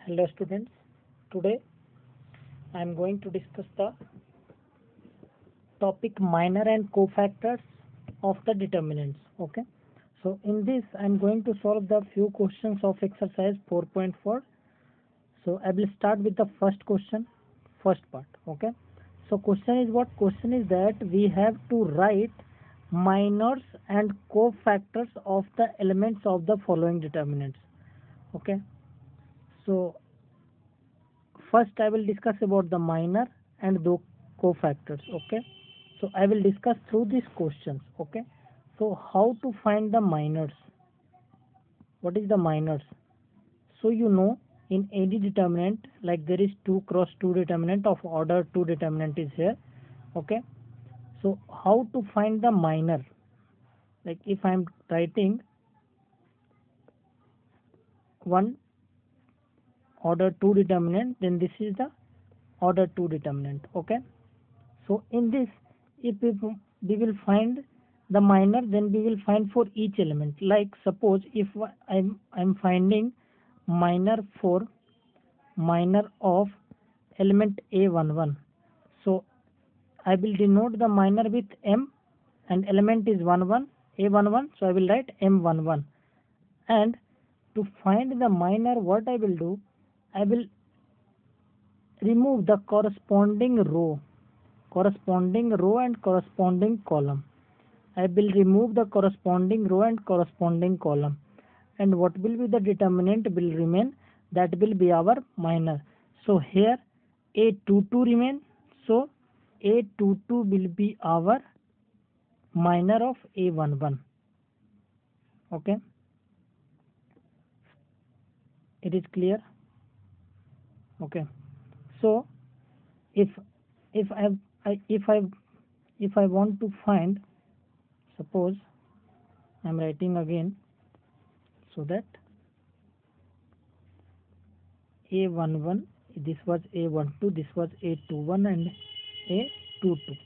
Hello students, today I am going to discuss the topic minor and cofactors of the determinants. Okay, so in this I am going to solve the few questions of exercise 4.4. So I will start with the first question, first part. Okay, so question is what? Question is that we have to write minors and cofactors of the elements of the following determinants. Okay, so first I will discuss about the minor and the cofactors. Okay, so I will discuss through these questions. Okay, so how to find the minors? What is the minors? So you know, in any determinant, like there is 2 cross 2 determinant of order 2 determinant is here. Okay, so how to find the minor? Like if I am writing one order 2 determinant, then this is the order 2 determinant. Okay, so in this, if we will find the minor, then we will find for each element. Like suppose if I'm finding minor for minor of element A11, so I will denote the minor with M, and element is 11 A11, so I will write M11. And to find the minor, what I will do, I will remove the corresponding row and corresponding column. I will remove the corresponding row and corresponding column, and what will be the determinant will remain, that will be our minor. So here A22 remain, so A22 will be our minor of A11. Okay, it is clear. Okay, so if if I want to find, suppose I am writing again, so that A11, this was A12, this was A21 and A22.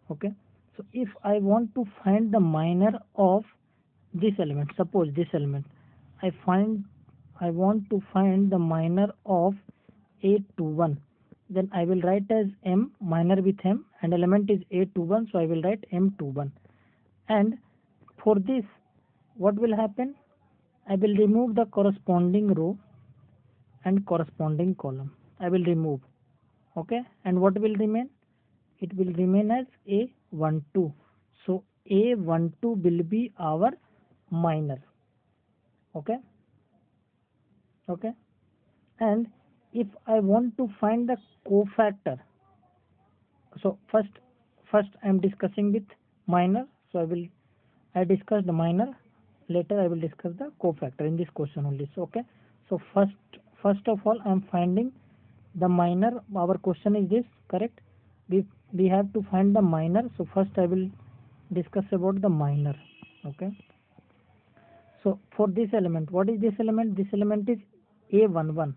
Okay, so if I want to find the minor of this element, suppose this element, I want to find the minor of A21, then I will write as M, minor with M, and element is A21, so I will write M21. And for this, what will happen? I will remove the corresponding row and corresponding column. I will remove. Okay, and what will remain? It will remain as A12. So A12 will be our minor. Okay, okay. And if I want to find the cofactor, so first I am discussing with minor, so I discuss the minor, later I will discuss the cofactor in this question only. So okay, so first of all I am finding the minor. Our question is this, correct? We have to find the minor, so first I will discuss about the minor. Okay, so for this element, what is this element? This element is A11.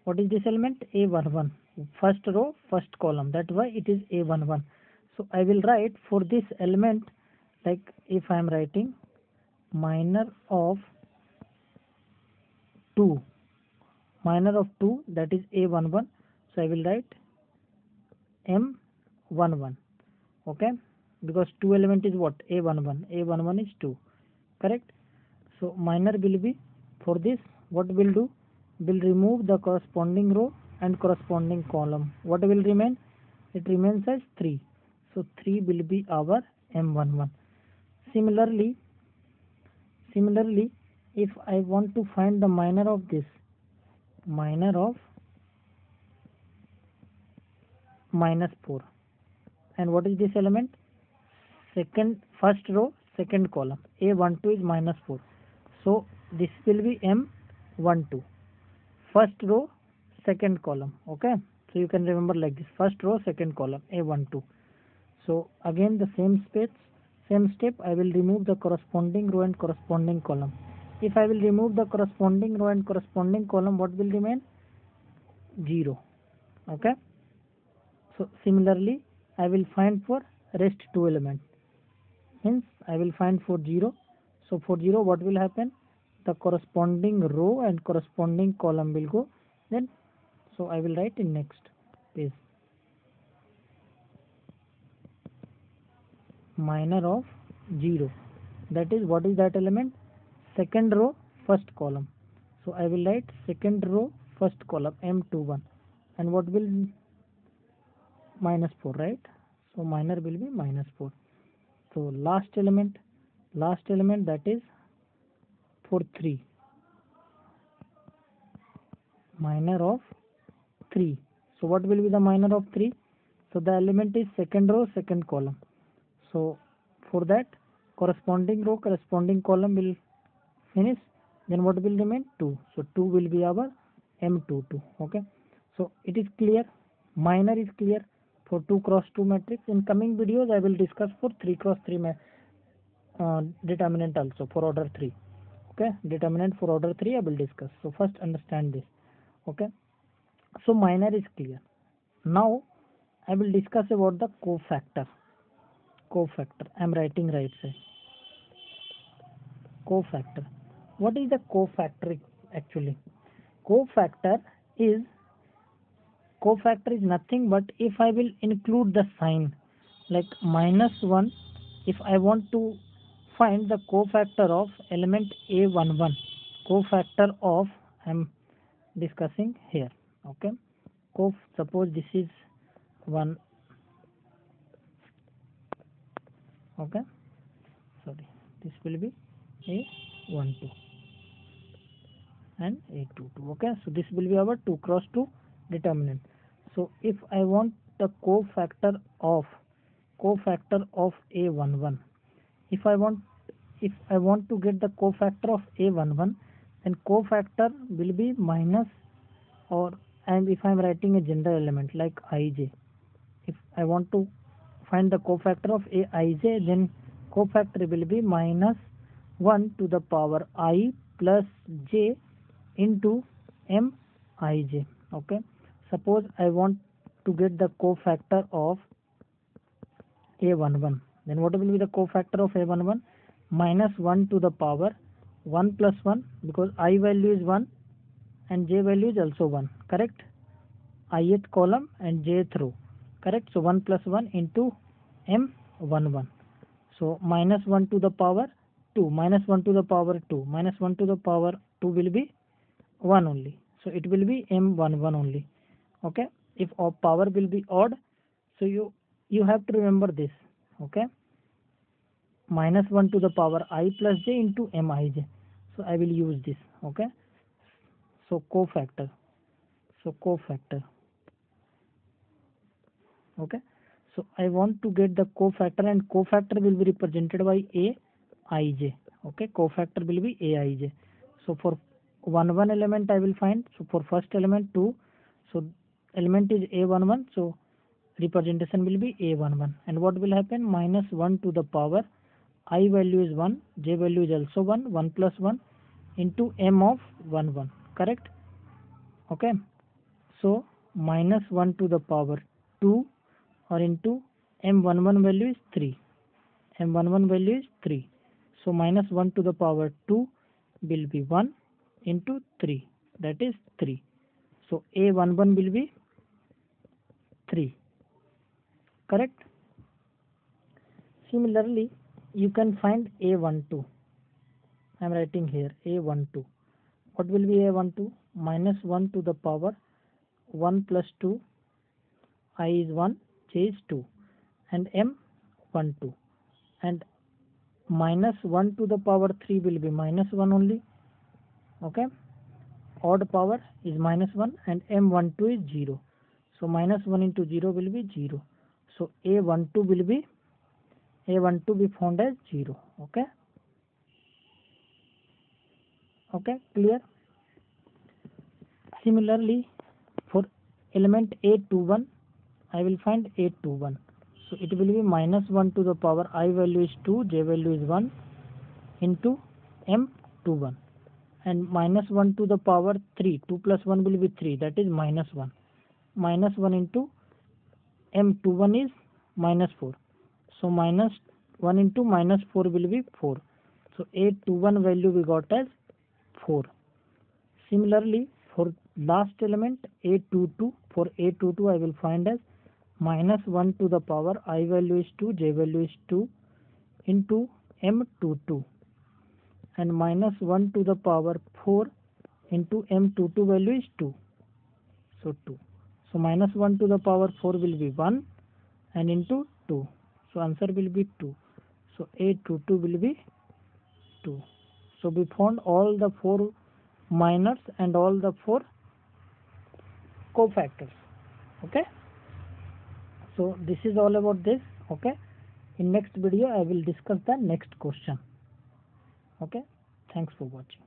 What is this element? A11. First row, first column. That's why it is A11. So I will write for this element, like if I am writing minor of 2, that is A11. So I will write M11. Okay, because 2 element is what? A11. A11 is 2. Correct? So minor will be, for this, what will do? Will remove the corresponding row and corresponding column. What will remain? It remains as 3. So 3 will be our M11. Similarly, if I want to find the minor of this, minor of -4, and what is this element? First row, second column. A12 is -4. So this will be M12. First row, second column. Okay, so you can remember like this: first row, second column, A12. So again the same step, I will remove the corresponding row and corresponding column. If I will remove the corresponding row and corresponding column, what will remain? 0. Okay, so similarly I will find for rest 2 elements. Hence I will find for 0. So for 0, what will happen? The corresponding row and corresponding column will go Then so I will write in next page minor of 0, that is what is that element, second row first column. So I will write second row first column M21, and what will -4, right? So minor will be -4. So last element that is for 3, minor of 3. So what will be the minor of 3? So the element is second row second column. So for that, corresponding row corresponding column will finish, then what will remain? 2. So 2 will be our M22. Okay, so it is clear, minor is clear for 2 cross 2 matrix. In coming videos I will discuss for 3 cross 3 determinant also for order 3. Okay, determinant for order 3 I will discuss. So first understand this. Okay, so minor is clear. Now I will discuss about the cofactor. I am writing right side. Cofactor. What is the cofactor actually? Cofactor is nothing but if I will include the sign like -1, if I want to find the cofactor of element A11, cofactor of I am discussing here. Okay, suppose this is 1. Okay, sorry, this will be A12 and A22. Okay, so this will be our 2 cross 2 determinant. So if I want the cofactor of A11, if I want to get the cofactor of A11, then cofactor will be minus, or and if I am writing a general element like ij, if I want to find the cofactor of Aij, then cofactor will be -1 to the power I plus j into Mij. Okay, suppose I want to get the cofactor of A11, then what will be the cofactor of A11? -1 to the power 1 plus 1, because I value is 1 and j value is also 1, correct? Ith column and jth row, correct? So 1 plus 1 into M11. So -1 to the power 2, -1 to the power 2, -1 to the power 2 will be 1 only. So it will be M11 only. Okay, if power will be odd, so you have to remember this. Okay, -1 to the power I plus j into Mij. So I will use this. Okay, so cofactor. Okay, so I want to get the cofactor, and cofactor will be represented by Aij. Okay, cofactor will be Aij. So for 1 element I will find. So for first element 2, so element is A11, so representation will be A11, and what will happen? -1 to the power I value is 1, j value is also 1, 1 plus 1 into M of 11, correct? Okay, so -1 to the power 2, or into M11 value is 3. M11 value is 3. So -1 to the power 2 will be 1 into 3, that is 3. So A11 will be 3, correct? Similarly, you can find A12. I am writing here A12. What will be A12? -1 to the power 1 plus 2, I is 1, j is 2, and M12, and -1 to the power 3 will be -1 only. Okay, odd power is -1, and M12 is 0. So -1 into 0 will be 0. So A12 will be found as 0. Okay, clear? Similarly, for element A21, I will find A21. So it will be -1 to the power I value is 2, j value is 1 into M21, and -1 to the power 3, 2 plus 1 will be 3, that is -1. -1 into M21 is -4. So -1 into -4 will be 4. So A21 value we got as 4. Similarly, for last element A22. For A22 I will find as minus 1 to the power I value is 2, j value is 2 into M22 and minus 1 to the power 4 into M22 value is 2. So 2. So minus 1 to the power 4 will be 1 and into 2. So answer will be 2. So A22 will be 2. So we found all the 4 minors and all the 4 cofactors. Okay. So this is all about this. Okay. In next video I will discuss the next question. Okay. Thanks for watching.